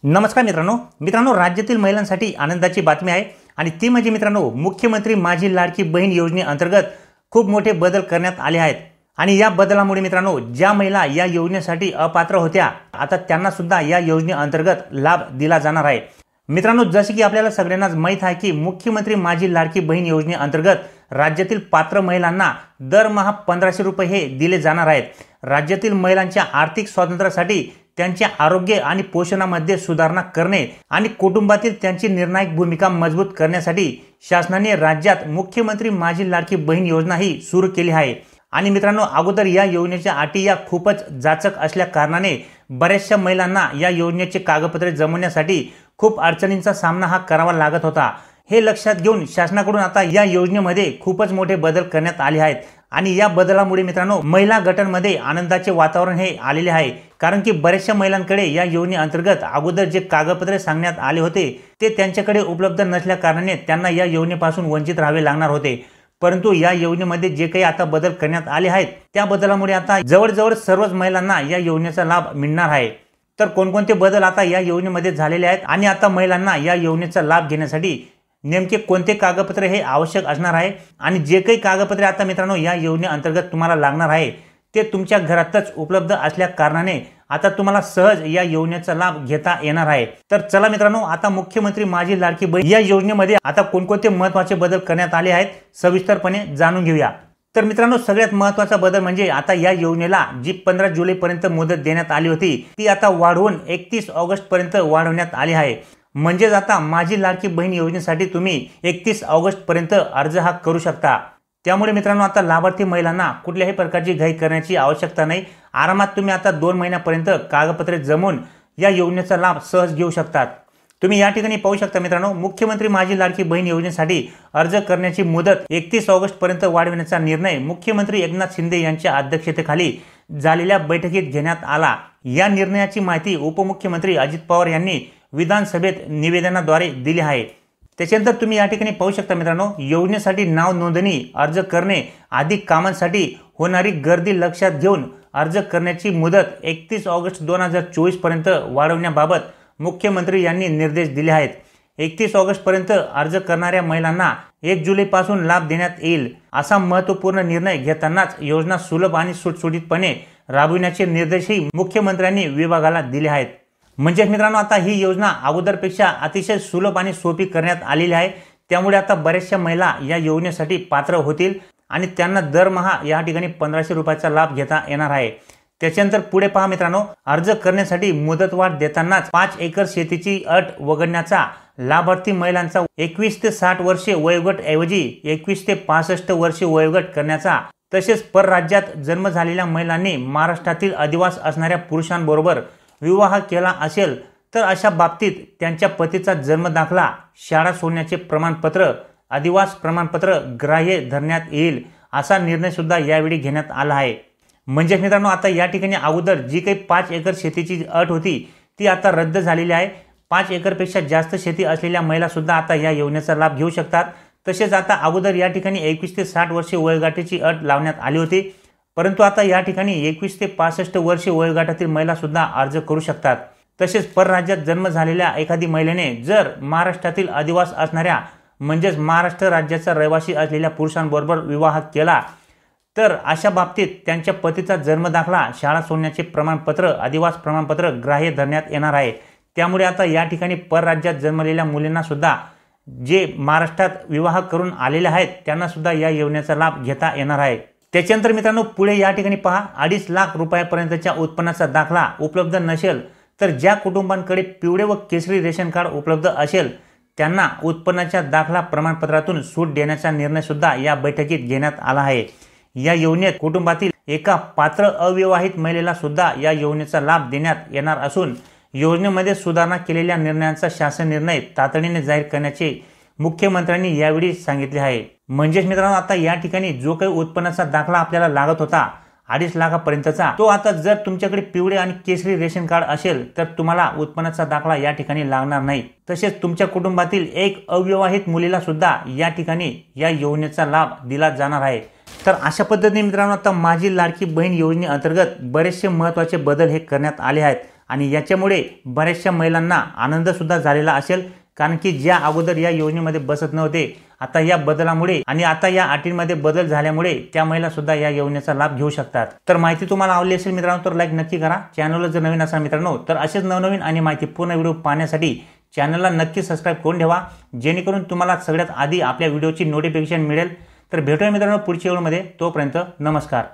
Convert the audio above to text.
नमस्कार मित्रांनो राज्यातील महिलांसाठी आनंदाची बातमी आहे आणि ती म्हणजे मित्रांनो मुख्यमंत्री माझी लाडकी बहीण योजनेअंतर्गत खूप मोठे बदल करण्यात आले आहेत आणि या बदलामुळे मित्रांनो ज्या महिला या योजनेसाठी अपात्र होत्या आता त्यांना सुद्धा या योजनेअंतर्गत लाभ दिला जाणार आहे। मित्रांनो जसे की आपल्याला सगळ्यांनाच माहित आहे की मुख्यमंत्री माझी लाडकी बहीण योजनेअंतर्गत राज्यातील पात्र महिलांना दरमहा 1500 रुपये हे दिले जाणार आहेत। राज्यातील महिलांच्या आर्थिक स्वातंत्र्यासाठी त्यांच्या आरोग्य आणि पोषणामध्ये सुधारणा करणे आणि कुटुंबातील त्यांची निर्णायक भूमिका मजबूत करण्यासाठी शासनाने राज्यात मुख्यमंत्री माझी लाडकी बहीण योजना ही सुरू केली आहे। आणि मित्रांनो अगोदर या योजनेच्या अटी या खूपच जाचक असल्या कारणाने बऱ्याचशा महिलांना या योजनेचे कागदपत्रे जमवण्यासाठी खूप अडचणींचा सामना हा करावा लागत होता। हे लक्षात घेऊन शासनाकडून आता या योजनेमध्ये खूपच मोठे बदल करण्यात आले आहेत आणि या बदलामुळे मित्रांनो महिला गटांमध्ये आनंदाचे वातावरण हे आलेले आहे। कारण की बऱ्याचशा महिलांकडे या योजनेअंतर्गत अगोदर जे कागदपत्रे सांगण्यात आले होते ते त्यांच्याकडे उपलब्ध नसल्या कारणाने त्यांना या योजनेपासून वंचित राहावे लागणार होते। परंतु या योजनेमध्ये जे काही आता बदल करण्यात आले आहेत त्या बदलामुळे आता जवळजवळ सर्वच महिलांना या योजनेचा लाभ मिळणार आहे। तर कोणकोणते बदल आता या योजनेमध्ये झालेले आहेत आणि आता महिलांना या योजनेचा लाभ घेण्यासाठी नेमके कोणते कागदपत्रे हे आवश्यक असणार आहे आणि जे काही कागदपत्रे आता मित्रांनो या योजनेअंतर्गत तुम्हाला लागणार आहे ते तुमच्या घरातच उपलब्ध असल्या कारणाने आता तुम्हाला सहज या योजनेचा लाभ घेता येणार आहे। तर चला मित्रांनो आता मुख्यमंत्री माझी लाडकी बहीण या योजनेमध्ये आता कोणकोणते महत्त्वाचे बदल करण्यात आले आहेत सविस्तरपणे जाणून घेऊया। तर मित्रांनो सगळ्यात महत्त्वाचा बदल म्हणजे आता या योजनेला जी 15 जुलैपर्यंत मुदत देण्यात आली होती ती आता वाढवून 31 ऑगस्टपर्यंत वाढवण्यात आली आहे। म्हणजेच आता माझी लाडकी बहीण योजनेसाठी तुम्ही 31 ऑगस्टपर्यंत अर्ज हा करू शकता। त्यामुळे मित्रांनो आता लाभार्थी महिलांना कुठल्याही प्रकारची घाई करण्याची आवश्यकता नाही। आरामात तुम्ही आता 2 महिन्यापर्यंत कागदपत्रे जमवून या योजनेचा लाभ सहज घेऊ शकतात। तुम्ही या ठिकाणी पाहू शकता मित्रांनो मुख्यमंत्री माझी लाडकी बहीण योजनेसाठी अर्ज करण्याची मुदत 31 ऑगस्टपर्यंत वाढवण्याचा निर्णय मुख्यमंत्री एकनाथ शिंदे यांच्या अध्यक्षतेखाली झालेल्या बैठकीत घेण्यात आला। या निर्णयाची माहिती उपमुख्यमंत्री अजित पवार यांनी विधानसभेत निवेदनाद्वारे दिली आहे। त्याच्यानंतर तुम्ही या ठिकाणी पाहू शकता मित्रांनो योजनेसाठी नाव नोंदणी अर्ज करणे आदी कामांसाठी होणारी गर्दी लक्षात घेऊन अर्ज करण्याची मुदत 31 ऑगस्ट 2024 पर्यंत वाढवण्याबाबत मुख्यमंत्री यांनी निर्देश दिले आहेत। 31 ऑगस्ट पर्यंत अर्ज करणाऱ्या महिलांना 1 जुलै पासून लाभ देण्यात येईल असा महत्त्वपूर्ण निर्णय घेतानाच योजना सुलभ आणि सुटसुटीतपणे राबविण्याचे निर्देशही मुख्यमंत्र्यांनी विभागाला दिले आहेत। म्हणजे मित्रांनो आता ही योजना अगोदरपेक्षा अतिशय सुलभ आणि सोपी करण्यात आलेली आहे। त्यामुळे आता बऱ्याचशा महिला या योजनेसाठी पात्र होतील आणि त्यांना दरमहा या ठिकाणी 1500 रुपयाचा लाभ घेता येणार आहे। त्याच्यानंतर पुढे पहा मित्रांनो अर्ज करण्यासाठी मुदतवाढ देतानाच 5 एकर शेतीची अट वगळण्याचा लाभार्थी महिलांचा 21 ते 60 वर्षे वयोगट ऐवजी 21 ते 65 वर्षे वयोगट करण्याचा तसेच परराज्यात जन्म झालेल्या महिलांनी महाराष्ट्रातील अधिवास असणाऱ्या पुरुषांबरोबर विवाह केला असेल तर अशा बाबतीत त्यांच्या पतीचा जन्म दाखला शाळा सोडण्याचे प्रमाणपत्र अधिवास प्रमाणपत्र ग्राह्य धरण्यात येईल असा निर्णय सुद्धा यावेळी घेण्यात आला आहे। म्हणजे मित्रांनो आता या ठिकाणी अगोदर जी काही 5 एकर शेतीची अट होती ती आता रद्द झालेली आहे। 5 एकरपेक्षा जास्त शेती असलेल्या महिला सुद्धा आता या योजनेचा लाभ घेऊ शकतात। तसेच आता अगोदर या ठिकाणी 21 ते 60 वर्षे वयोगटाची अट लावण्यात आली होती परंतु आता या ठिकाणी 21 ते 65 वर्षे वयोगटातील महिला सुद्धा अर्ज करू शकतात। तसेच परराज्यात जन्म झालेल्या एखादी महिलेने जर महाराष्ट्रातील अधिवास असणाऱ्या म्हणजेच महाराष्ट्र राज्याचा रहिवासी असलेल्या पुरुषांबरोबर विवाह केला तर अशा बाबतीत त्यांच्या पतीचा जन्म दाखला शाळा सोडण्याचे प्रमाणपत्र अधिवास प्रमाणपत्र ग्राह्य धरण्यात येणार आहे। त्यामुळे आता या ठिकाणी परराज्यात जन्मलेल्या मुलींना सुद्धा जे महाराष्ट्रात विवाह करून आलेले आहेत त्यांना सुद्धा या योजनेचा लाभ घेता येणार आहे। त्याच्यानंतर मित्रांनो पुढे या ठिकाणी पहा 2.5 लाख रुपयापर्यंतच्या उत्पन्नाचा दाखला उपलब्ध नसेल तर ज्या कुटुंबांकडे पिवळे व केसरी रेशन कार्ड उपलब्ध असेल त्यांना उत्पन्नाच्या दाखला प्रमाणपत्रातून सूट देण्याचा निर्णय सुद्धा या बैठकीत घेण्यात आला आहे। या योजनेत कुटुंबातील एका पात्र अविवाहित महिलेला सुद्धा या योजनेचा लाभ देण्यात येणार असून योजनेमध्ये सुधारणा केलेल्या निर्णयांचा शासन निर्णय तातडीने जाहीर करण्याचे मुख्यमंत्र्यांनी यावेळी सांगितले आहे। म्हणजेच मित्रांनो आता या ठिकाणी जो काही उत्पन्नाचा दाखला आपल्याला लागत होता 2.5 लाखापर्यंतचा तो आता जर तुमच्याकडे पिवळे आणि केसरी रेशन कार्ड असेल तर तुम्हाला उत्पन्नाचा दाखला या ठिकाणी लागणार नाही। तसेच तुमच्या कुटुंबातील एक अविवाहित मुलीला सुद्धा या ठिकाणी या योजनेचा लाभ दिला जाणार आहे। तर अशा पद्धतीने मित्रांनो आता माझी लाडकी बहीण योजनेअंतर्गत बरेचसे महत्त्वाचे बदल हे करण्यात आले आहेत आणि याच्यामुळे बऱ्याचशा महिलांना आनंद सुद्धा झालेला असेल, कारण की ज्या अगोदर या योजनेमध्ये बसत नव्हते, आता या बदलामुळे आणि आता या अटींमध्ये बदल झाल्यामुळे त्या महिला सुद्धा या योजनेचा लाभ घेऊ शकतात। तर माहिती तुम्हाला आवडली असेल मित्रांनो तर लाईक नक्की करा। चॅनलला जर नवीन असाल मित्रांनो तर असेच नवनवीन आणि माहितीपूर्ण व्हिडिओ पाहण्यासाठी चॅनलला नक्की सबस्क्राइब करून ठेवा, जेणेकरून तुम्हाला सगळ्यात आधी आपल्या व्हिडिओची नोटिफिकेशन मिळेल। तर भेटूया मित्रांनो पुढच्या व्हिडिओमध्ये, तोपर्यंत नमस्कार।